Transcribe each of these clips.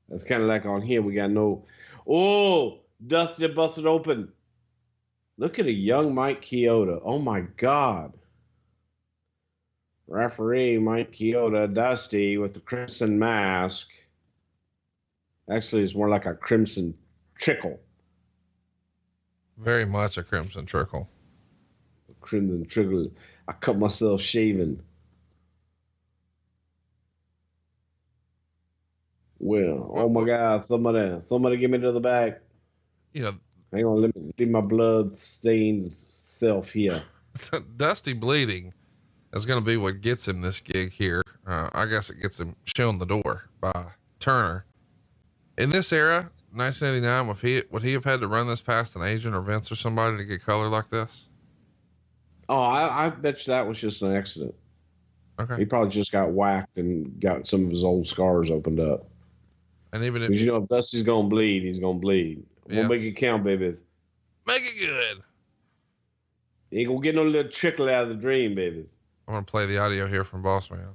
That's kind of like on here. We got no. Oh, Dusty busted open. Look at a young Mike Chioda. Oh my God. Referee Mike Chioda, Dusty with the crimson mask. Actually, it's more like a crimson trickle. Very much a crimson trickle. A crimson trickle. I cut myself shaving. Well, oh my God, somebody get me to the back. You know, hang on, let me leave my blood stained self here. Dusty bleeding is going to be what gets him this gig here. I guess it gets him shown the door by Turner. In this era, 1989, would he have had to run this past an agent or Vince or somebody to get color like this? Oh, I bet you that was just an accident. Okay. He probably just got whacked and got some of his old scars opened up. And even if you know, if Dusty's gonna bleed, he's gonna bleed. Yeah. We'll make it count, baby. Make it good. You ain't gonna get no little trickle out of the dream, baby. I'm gonna play the audio here from Boss Man.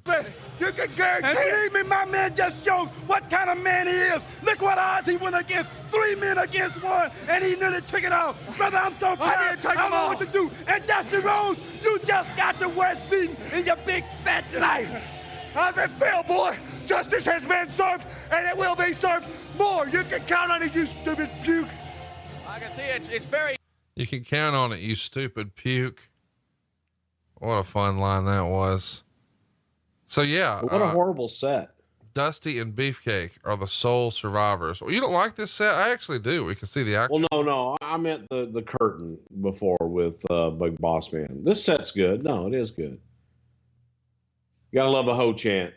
You can guarantee. Believe me, my man just showed what kind of man he is. Look what odds he went against. 3 men against 1, and he nearly took it out. Brother, I'm so proud. I don't know what to do. And Dusty Rhodes, you just got the worst beating in your big fat life. How's it feel, boy? Justice has been served, and it will be served more. You can count on it, you stupid puke. I can see it's very. You can count on it, you stupid puke. What a fun line that was. So yeah. What a horrible set. Dusty and Beefcake are the sole survivors. Well, you don't like this set? I actually do. We can see the action. Well, no. I meant the curtain before with Big Boss Man. This set's good. No, it is good. You gotta love a Ho chant.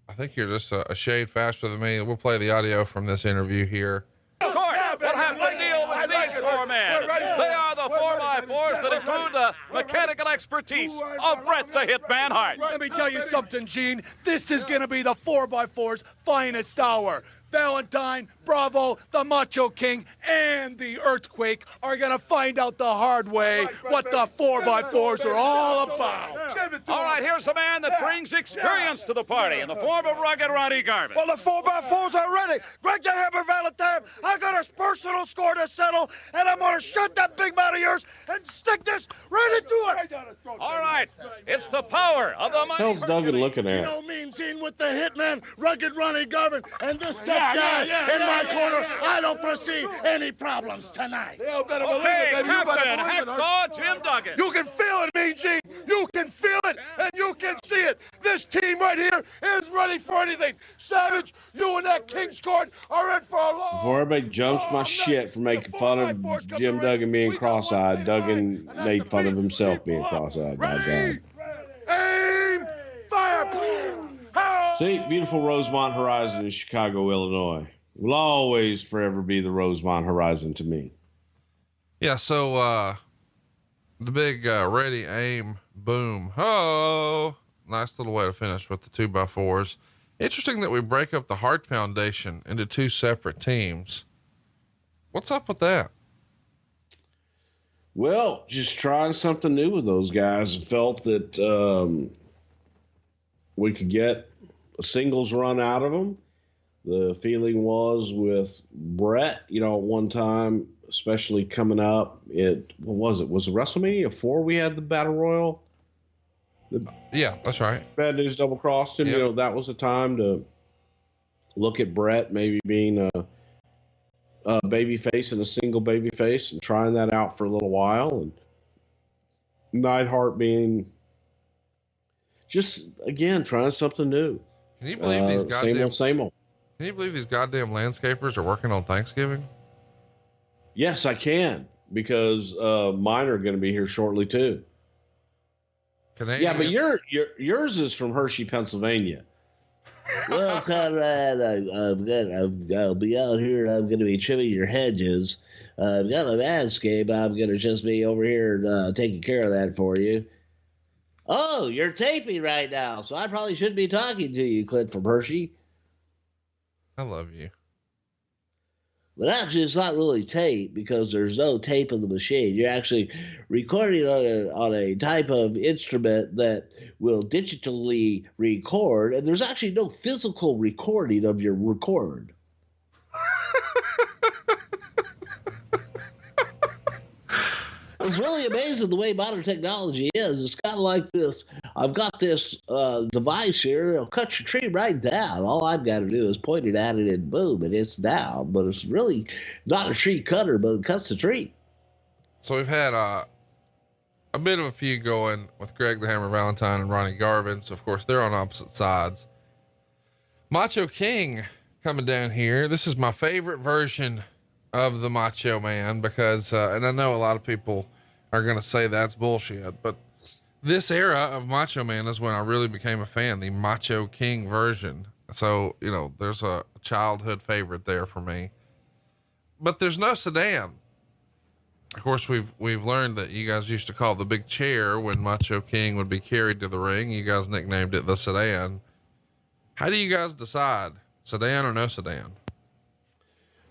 I think you're just a shade faster than me. We'll play the audio from this interview here. Of course, we'll have to deal with these 4 men. They are the 4x4s that include the mechanical expertise of Bret the Hitman Hart. Let me tell you something, Gene. This is going to be the 4x4's finest hour. Valentine, Bravo, the Macho King, and the Earthquake are going to find out the hard way what the 4x4s are all about. All right, here's a man that brings experience to the party in the form of Rugged Ronnie Garvin. Well, the 4x4s are ready. Greg the Hammer Valentine, I got a personal score to settle, and I'm going to shut that big mouth of yours and stick this right into it. All right, it's the power of the mighty. How's Duggan looking at? You know me, Gene, with the Hitman, Rugged Ronnie Garvin, and this tough guy in my corner. I don't foresee any problems tonight. Okay, Captain Hacksaw Jim Duggan. You can feel it, Mean Gene. You can feel it, and you can see it. This team right here is ready for anything. Savage, you and that King's Court are in for a long... Before everybody jumps my shit for making fun of Jim Duggan being cross-eyed, Duggan made fun of himself being cross-eyed. Ready, aim, fire! See, beautiful Rosemont Horizon in Chicago, Illinois. Will always forever be the Rosemont Horizon to me. Yeah. So, the big, ready, aim, boom. Oh, nice little way to finish with the 2x4s. Interesting that we break up the Hart Foundation into 2 separate teams. What's up with that? Well, just trying something new with those guys. Felt that, we could get a singles run out of them. The feeling was with Bret, you know, at one time, especially coming up, what was it? Was it WrestleMania 4 we had the Battle Royal? Yeah, that's right. Bad News Double Crossed him. Yep. You know, that was a time to look at Bret maybe being a baby face and a single baby face and trying that out for a little while. And Neidhart being just, again, trying something new. Can you believe these goddamn... Same old. Can you believe these goddamn landscapers are working on Thanksgiving? Yes, I can, because mine are going to be here shortly too. Canadian? Yeah, but yours is from Hershey, Pennsylvania. Well, Conrad, I'll be out here and I'm going to be trimming your hedges. I've got my manscape. I'm going to just be over here taking care of that for you. Oh, you're taping right now, so I probably shouldn't be talking to you, Clint from Hershey. I love you. But actually, it's not really tape because there's no tape in the machine. You're actually recording on a type of instrument that will digitally record, and there's actually no physical recording of your record. It's really amazing the way modern technology is. It's kind of like this. I've got this device here. It'll cut your tree right down. All I've got to do is point it at it and boom, and it's down. But it's really not a tree cutter, but it cuts the tree. So we've had a bit of a feud going with Greg the Hammer Valentine and Ronnie Garvin. So of course they're on opposite sides. Macho King coming down here. This is my favorite version of the Macho Man because, and I know a lot of people are going to say that's bullshit, but this era of Macho Man is when I really became a fan, the Macho King version. So, you know, there's a childhood favorite there for me, but there's no sedan. Of course, we've learned that you guys used to call it the big chair when Macho King would be carried to the ring. You guys nicknamed it the sedan. How do you guys decide, sedan or no sedan?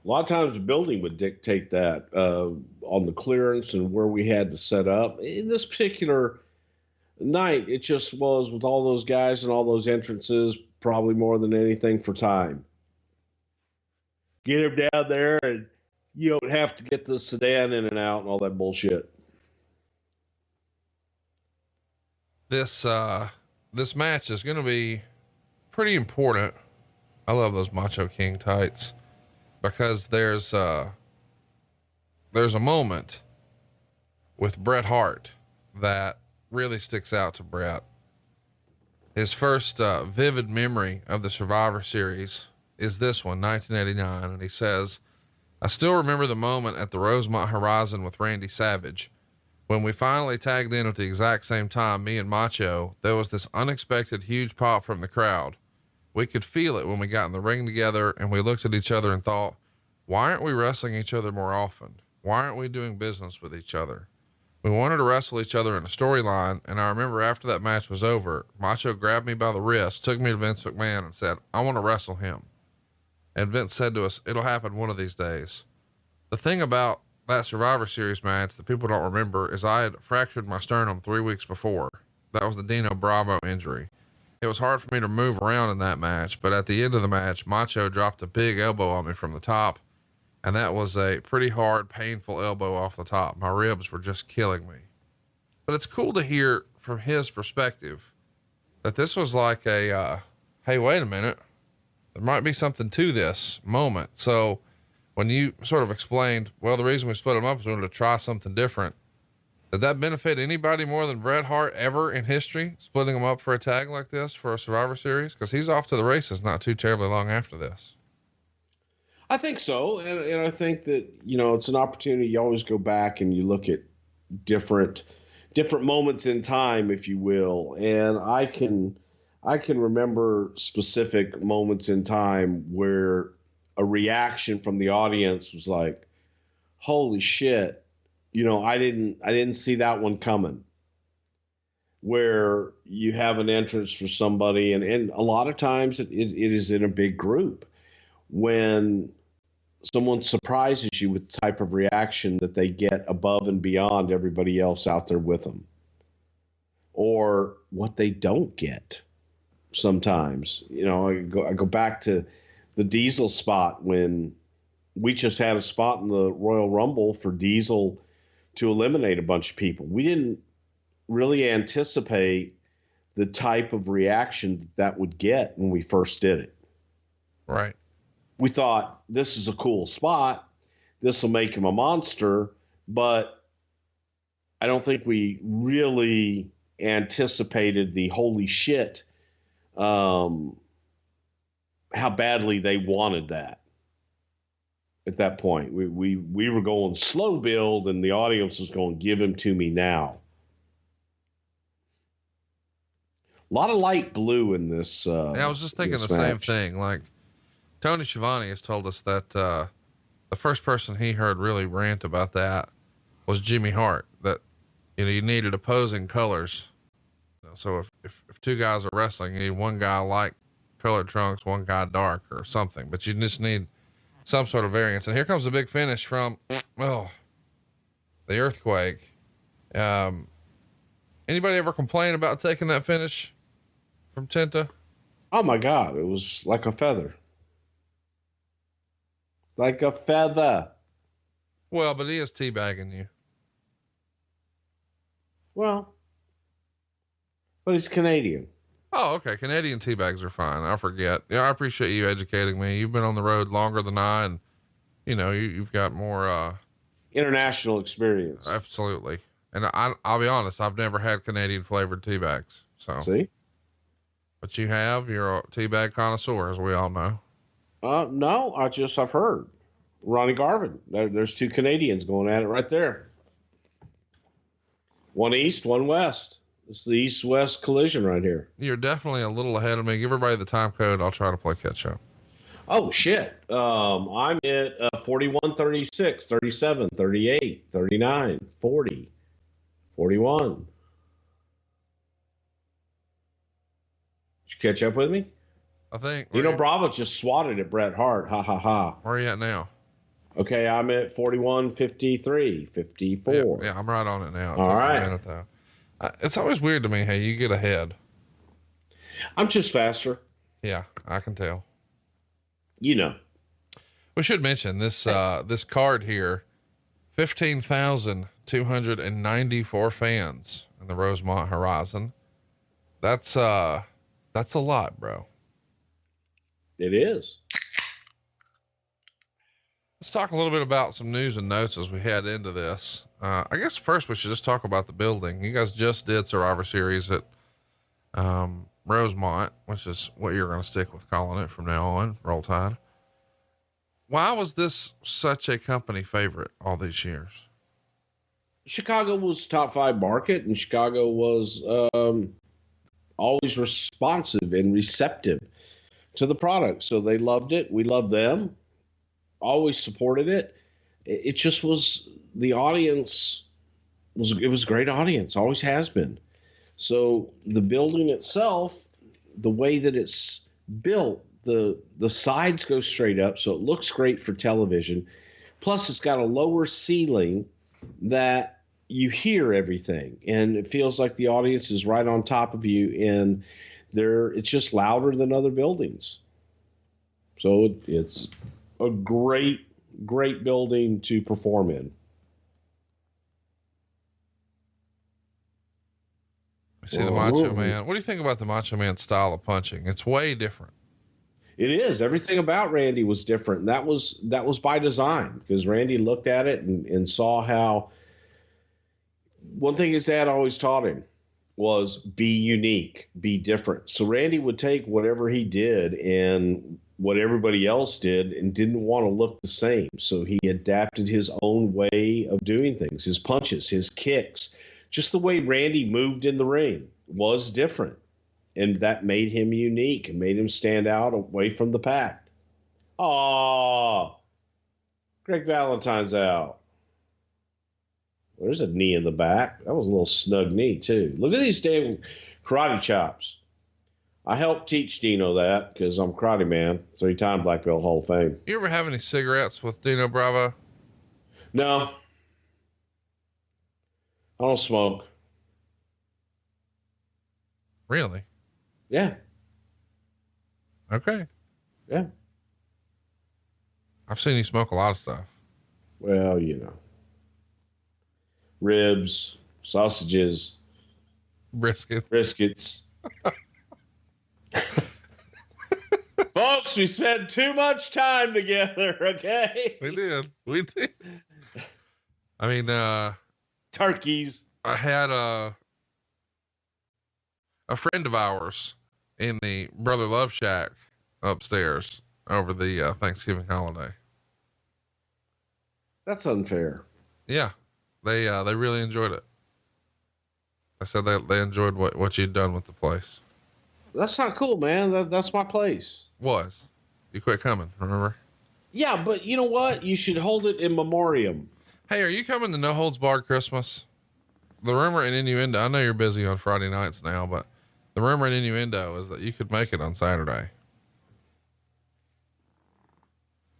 A lot of times the building would dictate that on the clearance and where we had to set up. In this particular night, it just was with all those guys and all those entrances, probably more than anything for time. Get them down there and you don't have to get the sedan in and out and all that bullshit. This match is going to be pretty important. I love those Macho King tights because there's a moment with Bret Hart that really sticks out to Bret. His first vivid memory of the Survivor Series is this one, 1989. And he says, I still remember the moment at the Rosemont Horizon with Randy Savage. When we finally tagged in at the exact same time, me and Macho, there was this unexpected huge pop from the crowd. We could feel it when we got in the ring together and we looked at each other and thought, why aren't we wrestling each other more often? Why aren't we doing business with each other? We wanted to wrestle each other in a storyline. And I remember after that match was over, Macho grabbed me by the wrist, took me to Vince McMahon and said, I want to wrestle him. And Vince said to us, it'll happen one of these days. The thing about that Survivor Series match that people don't remember is I had fractured my sternum 3 weeks before. That was the Dino Bravo injury. It was hard for me to move around in that match, but at the end of the match, Macho dropped a big elbow on me from the top. And that was a pretty hard, painful elbow off the top. My ribs were just killing me. But it's cool to hear from his perspective that this was like a, hey, wait a minute. There might be something to this moment. So when you sort of explained, well, the reason we split them up is we wanted to try something different. Did that benefit anybody more than Bret Hart ever in history, splitting them up for a tag like this for a Survivor Series? Because he's off to the races not too terribly long after this. I think so. And I think that, you know, it's an opportunity. You always go back and you look at different moments in time, if you will. And I can remember specific moments in time where a reaction from the audience was like, holy shit. You know, I didn't see that one coming. Where you have an entrance for somebody and a lot of times it is in a big group. When someone surprises you with the type of reaction that they get above and beyond everybody else out there with them, or what they don't get sometimes. You know, I go back to the Diesel spot when we just had a spot in the Royal Rumble for Diesel to eliminate a bunch of people. We didn't really anticipate the type of reaction that would get when we first did it. Right. We thought this is a cool spot. This will make him a monster, but I don't think we really anticipated the holy shit, how badly they wanted that at that point. We were going slow build and the audience was going, give him to me now. A lot of light blue in this. Yeah, I was just thinking the same thing. Like, Tony Schiavone has told us that the first person he heard really rant about that was Jimmy Hart, that, you know, you needed opposing colors. So if two guys are wrestling, you need one guy light colored trunks, one guy dark or something, but you just need some sort of variance. And here comes a big finish from, the Earthquake. Anybody ever complain about taking that finish from Tenta? Oh my God. It was like a feather. Like a feather. Well, but he is teabagging you. Well, but he's Canadian. Oh, okay. Canadian teabags are fine. I forget. Yeah. I appreciate you educating me. You've been on the road longer than I, and you've got more, international experience. Absolutely. And I'll be honest, I've never had Canadian flavored tea bags. So see, but you're a tea bag connoisseur, as we all know. No, I've heard Ronnie Garvin. There's two Canadians going at it right there. One east, one west. It's the east-west collision right here. You're definitely a little ahead of me. Give everybody the time code. I'll try to play catch up. Oh shit. I'm at 41, 36, 37, 38, 39, 40, 41. Did you catch up with me? I think. Bravo just swatted at Bret Hart. Ha ha ha. Where are you at now? Okay, I'm at 41, 53, 54. Yeah, I'm right on it now. All right. A minute, though. It's always weird to me how you get ahead. I'm just faster. Yeah, I can tell. We should mention this, this card here, 15,294 fans in the Rosemont Horizon. That's a lot, bro. It is. Let's talk a little bit about some news and notes as we head into this. I guess first we should just talk about the building. You guys just did Survivor Series at, Rosemont, which is what you're going to stick with calling it from now on. Roll Tide. Why was this such a company favorite all these years? Chicago was top 5 market, and Chicago was always responsive and receptive to the product. So they loved it. We loved them. Always supported it. It just was, the audience was a great audience. Always has been. So the building itself, the way that it's built, the sides go straight up, so it looks great for television. Plus, it's got a lower ceiling that you hear everything, and it feels like the audience is right on top of you, and it's just louder than other buildings. So it's a great building to perform in. I see the Macho Man. What do you think about the Macho Man style of punching? It's way different. It is. Everything about Randy was different. And that was by design, because Randy looked at it and saw how, one thing his dad always taught him was be unique, be different. So Randy would take whatever he did and what everybody else did and didn't want to look the same. So he adapted his own way of doing things, his punches, his kicks. Just the way Randy moved in the ring was different. And that made him unique and made him stand out away from the pack. Aw, Greg Valentine's out. There's a knee in the back. That was a little snug knee, too. Look at these damn karate chops. I helped teach Dino that because I'm a karate man, 3-time Black Belt Hall of Fame. You ever have any cigarettes with Dino Bravo? No. I don't smoke. Really? Yeah. Okay. Yeah. I've seen you smoke a lot of stuff. Well, ribs, sausages, briskets. Folks, we spent too much time together, okay? We did. I mean, turkeys. I had a friend of ours in the Brother Love Shack upstairs over the Thanksgiving holiday. That's unfair. Yeah. They really enjoyed it. I said they enjoyed what you'd done with the place. That's not cool, man. That's my place. Was. You quit coming, remember? Yeah, but you know what? You should hold it in memoriam. Hey, are you coming to No Holds Barred Christmas? The rumor and innuendo, I know you're busy on Friday nights now, but the rumor and innuendo is that you could make it on Saturday.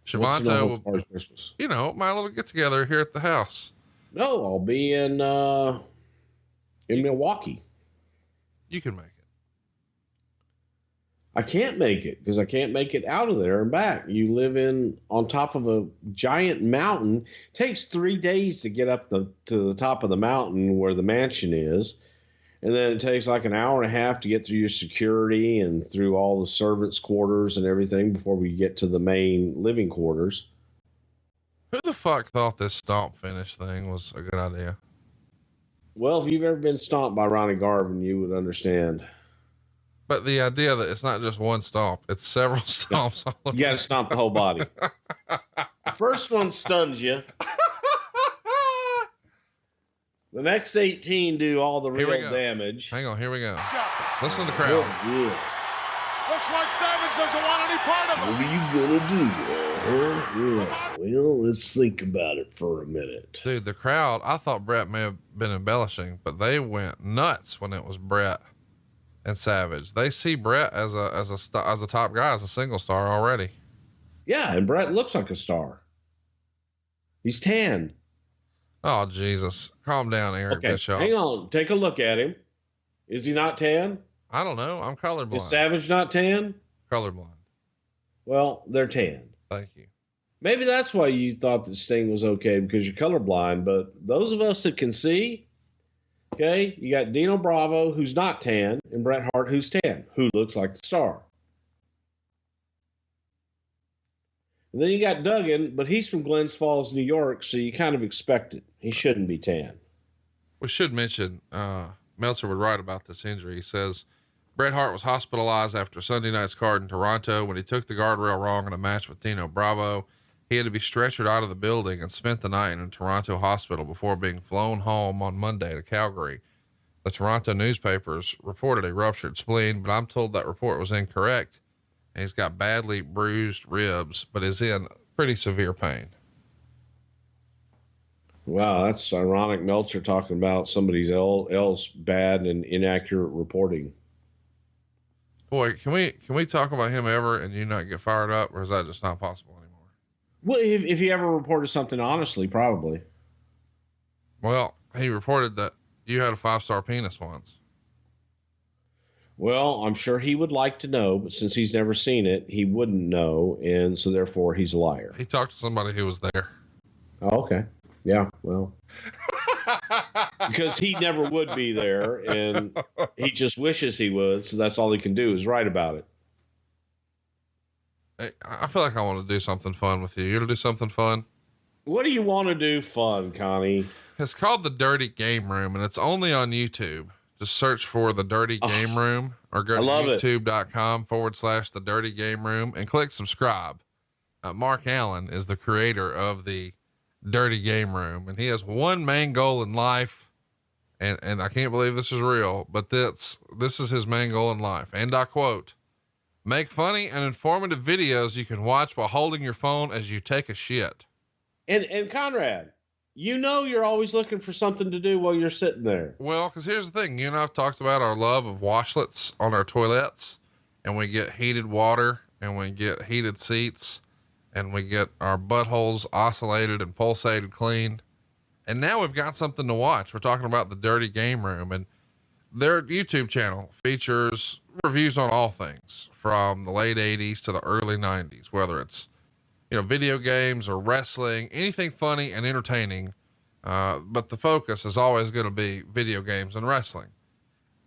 Shavanto What's will, Christmas? my little get together here at the house. No, I'll be in Milwaukee. You can make it. I can't make it because I can't make it out of there and back. You live on top of a giant mountain. It takes 3 days to get up to the top of the mountain where the mansion is. And then it takes like an hour and a half to get through your security and through all the servants' quarters and everything before we get to the main living quarters. Who the fuck thought this stomp finish thing was a good idea? Well, if you've ever been stomped by Ronnie Garvin, you would understand. But the idea that it's not just one stomp, it's several stomps. You got to stomp the whole body. The first one stuns you. The next 18 do all the real damage. Hang on, here we go. Listen to the crowd. Yeah. Looks like Savage doesn't want any part of it. What are you gonna do? Yeah. Well, let's think about it for a minute. Dude, the crowd, I thought Brett may have been embellishing, but they went nuts when it was Brett and Savage. They see Brett as a top guy, as a single star already. Yeah, and Brett looks like a star. He's tan. Oh, Jesus. Calm down, Eric Bischoff. Hang on. Take a look at him. Is he not tan? I don't know. I'm colorblind. Is Savage not tan? Colorblind. Well, they're tan. Thank you. Maybe that's why you thought that Sting was okay, because you're colorblind. But those of us that can see, okay, you got Dino Bravo, who's not tan, and Bret Hart, who's tan, who looks like the star. And then you got Duggan, but he's from Glens Falls, New York, so you kind of expect it. He shouldn't be tan. We should mention, Meltzer would write about this injury. He says, Bret Hart was hospitalized after Sunday night's card in Toronto when he took the guardrail wrong in a match with Dino Bravo. He had to be stretchered out of the building and spent the night in a Toronto hospital before being flown home on Monday to Calgary. The Toronto newspapers reported a ruptured spleen, but I'm told that report was incorrect. And he's got badly bruised ribs, but is in pretty severe pain. Wow, that's ironic. Meltzer talking about somebody else bad and inaccurate reporting. Boy, can we talk about him ever and you not get fired up, or is that just not possible anymore? Well, if he ever reported something honestly, probably. Well, he reported that you had a 5-star penis once. Well, I'm sure he would like to know, but since he's never seen it, he wouldn't know, and so therefore he's a liar. He talked to somebody who was there. Oh, okay. Yeah, well. Because he never would be there, and he just wishes he would, so that's all he can do is write about it. Hey, I feel like I want to do something fun with you. You want to do something fun? What do you want to do fun, Connie? It's called The Dirty Game Room, and it's only on YouTube. Just search for The Dirty Game Room or go to youtube.com/The Dirty Game Room and click subscribe. Mark Allen is the creator of the Dirty Game Room, and he has one main goal in life. And I can't believe this is real, but this is his main goal in life. And I quote, make funny and informative videos you can watch while holding your phone as you take a shit. And Conrad, you're always looking for something to do while you're sitting there. Well, cause here's the thing, you and I've talked about our love of washlets on our toilets, and we get heated water and we get heated seats and we get our buttholes oscillated and pulsated clean. And now we've got something to watch. We're talking about The Dirty Game Room, and their YouTube channel features reviews on all things from the late 80s to the early 90s, whether it's, video games or wrestling, anything funny and entertaining. But the focus is always going to be video games and wrestling.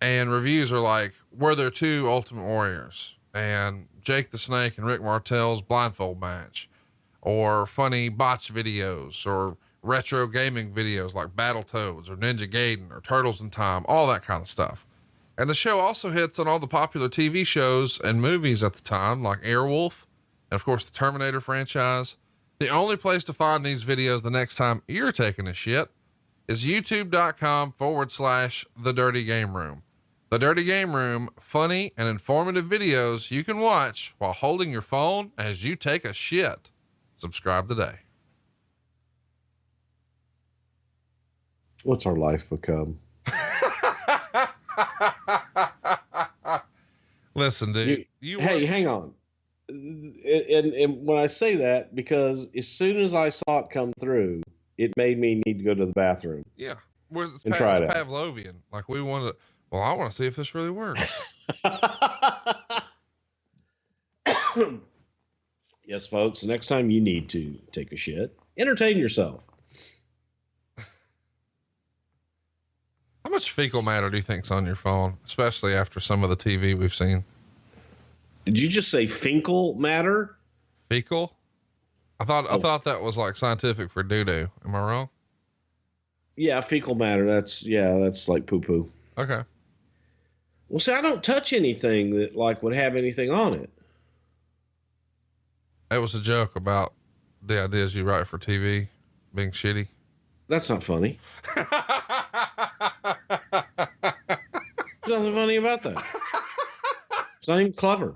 And reviews are like, were there two Ultimate Warriors and Jake the Snake and Rick Martel's blindfold match, or funny botch videos or retro gaming videos like Battletoads or Ninja Gaiden or Turtles in Time, all that kind of stuff. And the show also hits on all the popular TV shows and movies at the time, like Airwolf, and of course the Terminator franchise. The only place to find these videos the next time you're taking a shit is youtube.com/The Dirty Game Room. The Dirty Game Room, funny and informative videos you can watch while holding your phone as you take a shit. Subscribe today. What's our life become? Listen, dude. Hang on. and when I say that, because as soon as I saw it come through, it made me need to go to the bathroom. Yeah. Where's it's try it out. Pavlovian. Like we wanted, well, I want to see if this really works. Yes, folks. The next time you need to take a shit, entertain yourself. How much fecal matter do you think's on your phone, especially after some of the TV we've seen? Did you just say Finkel matter? Fecal? I thought that was like scientific for doo-doo. Am I wrong? Yeah, fecal matter. That's like poo-poo. Okay. Well, see, I don't touch anything that like would have anything on it. It was a joke about the ideas you write for TV being shitty. That's not funny. There's nothing funny about that. It's not even clever.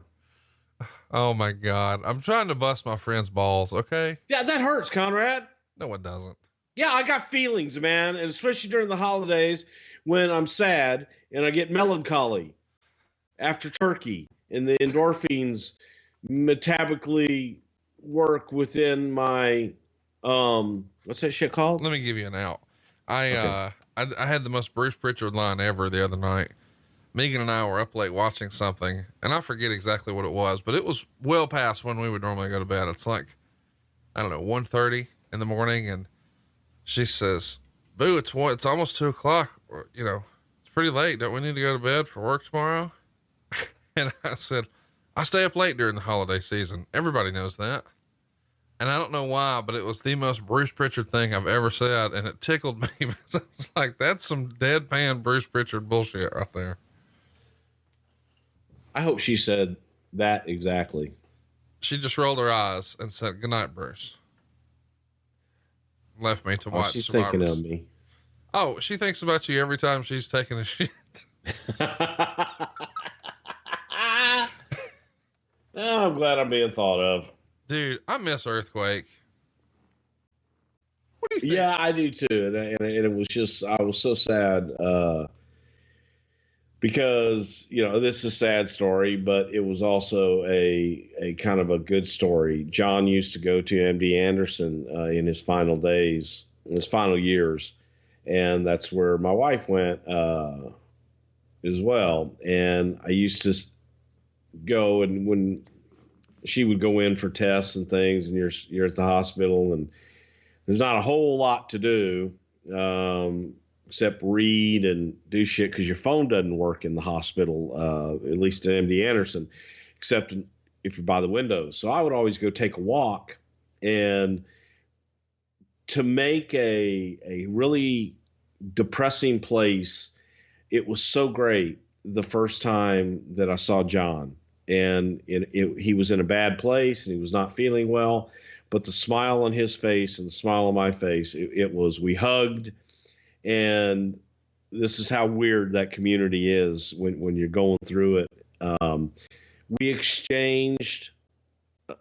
Oh my God. I'm trying to bust my friend's balls. Okay. Yeah, that hurts, Conrad. No, it doesn't. Yeah, I got feelings, man. And especially during the holidays when I'm sad and I get melancholy after turkey and the endorphins metabolically work within my, what's that shit called? Let me give you an out. I had the most Bruce Prichard line ever the other night. Megan and I were up late watching something, and I forget exactly what it was, but it was well past when we would normally go to bed. It's like, I don't know, 1:30 in the morning. And she says, "Boo, it's almost 2:00. You know, it's pretty late. Don't we need to go to bed for work tomorrow?" And I said, "I stay up late during the holiday season. Everybody knows that." And I don't know why, but it was the most Bruce Prichard thing I've ever said. And it tickled me because I was like, that's some deadpan Bruce Prichard bullshit right there. I hope she said that exactly. She just rolled her eyes and said, "Good night, Bruce." Left me to watch. She's Survivors. thinking of me. Oh, she thinks about you every time she's taking a shit. Oh, I'm glad I'm being thought of. Dude, I miss Earthquake. What do you think? Yeah, I do too. And it was just, I was so sad because, you know, this is a sad story, but it was also a kind of a good story. John used to go to MD Anderson in his final days, in his final years. And that's where my wife went as well. And I used to go, and when she would go in for tests and things, and you're at the hospital, and there's not a whole lot to do except read and do shit because your phone doesn't work in the hospital, at least at MD Anderson, except if you're by the windows. So I would always go take a walk, and to make a really depressing place, it was so great the first time that I saw John. And he was in a bad place and he was not feeling well, but the smile on his face and the smile on my face, it was, we hugged. And this is how weird that community is when you're going through it. We exchanged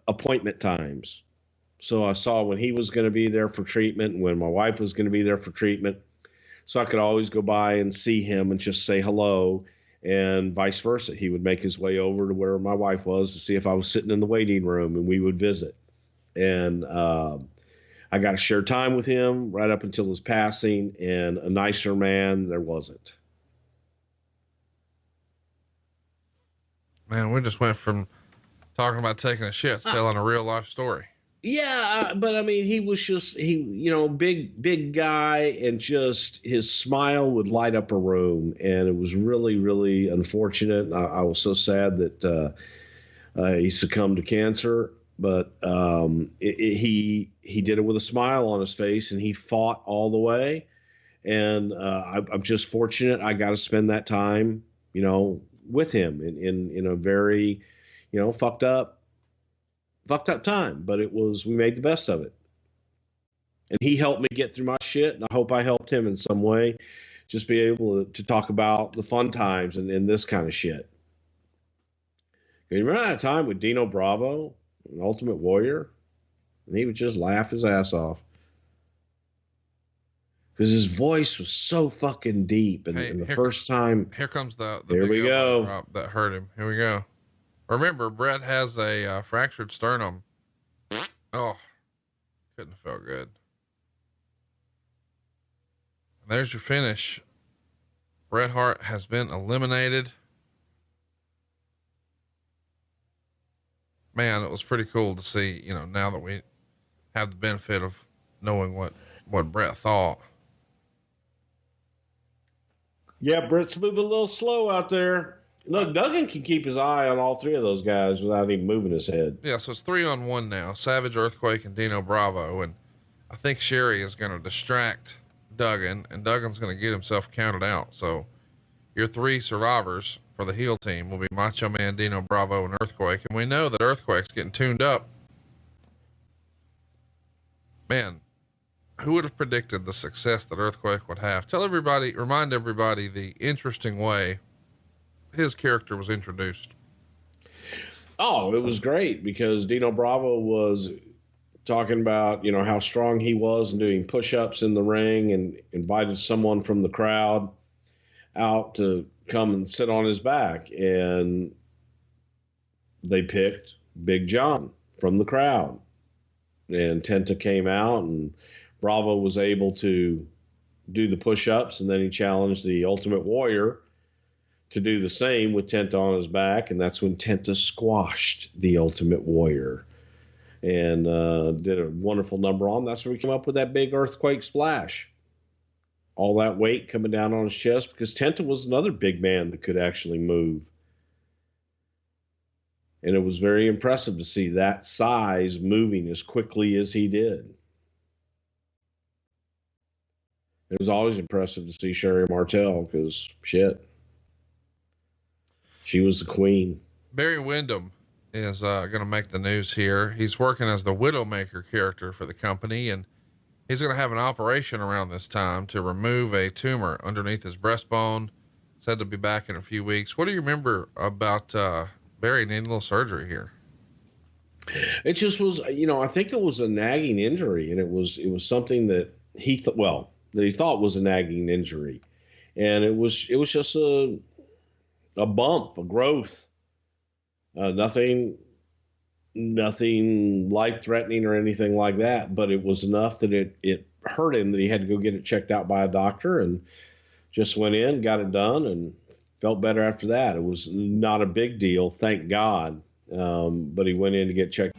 appointment times. So I saw when he was going to be there for treatment and when my wife was going to be there for treatment. So I could always go by and see him and just say hello. And vice versa. He would make his way over to where my wife was to see if I was sitting in the waiting room, and we would visit. And I got to share time with him right up until his passing, and a nicer man there wasn't. Man, we just went from talking about taking a shit to telling a real life story. Yeah, but I mean, he was just, big guy, and just his smile would light up a room. And it was really, really unfortunate. I was so sad that he succumbed to cancer, but he did it with a smile on his face, and he fought all the way. And I'm just fortunate I got to spend that time, with him in a very, fucked up time, but we made the best of it. And he helped me get through my shit, and I hope I helped him in some way, just be able to talk about the fun times and this kind of shit. You remember that time with Dino Bravo, an Ultimate Warrior, and he would just laugh his ass off because his voice was so fucking deep. And the first time, here comes the here we go. Drop that hurt him. Here we go. Remember, Brett has a fractured sternum. Oh, couldn't have felt good. And there's your finish. Bret Hart has been eliminated. Man, it was pretty cool to see, you know, now that we have the benefit of knowing what Bret thought. Yeah, Bret's moving a little slow out there. Look, Duggan can keep his eye on all three of those guys without even moving his head. Yeah, so it's 3-on-1 now. Savage, Earthquake, and Dino Bravo. And I think Sherry is going to distract Duggan, and Duggan's going to get himself counted out. So your three survivors for the heel team will be Macho Man, Dino Bravo, and Earthquake. And we know that Earthquake's getting tuned up. Man, who would have predicted the success that Earthquake would have? Remind everybody the interesting way his character was introduced. Oh, it was great because Dino Bravo was talking about, you know, how strong he was and doing push-ups in the ring, and invited someone from the crowd out to come and sit on his back. And they picked Big John from the crowd, and Tenta came out, and Bravo was able to do the push-ups, and then he challenged the Ultimate Warrior to do the same with Tenta on his back. And that's when Tenta squashed the Ultimate Warrior and did a wonderful number on. That's when we came up with that big Earthquake splash. All that weight coming down on his chest, because Tenta was another big man that could actually move. And it was very impressive to see that size moving as quickly as he did. It was always impressive to see Sherry Martel, because shit, she was the queen. Barry Windham is going to make the news here. He's working as the Widowmaker character for the company, and he's going to have an operation around this time to remove a tumor underneath his breastbone. Said to be back in a few weeks. What do you remember about Barry needing a little surgery here? It just was, you know, I think it was a nagging injury, and it was something that he thought was a nagging injury, and it was just a bump, a growth, nothing life-threatening or anything like that, but it was enough that it hurt him that he had to go get it checked out by a doctor, and just went in, got it done, and felt better after that. It was not a big deal, thank God, but he went in to get checked.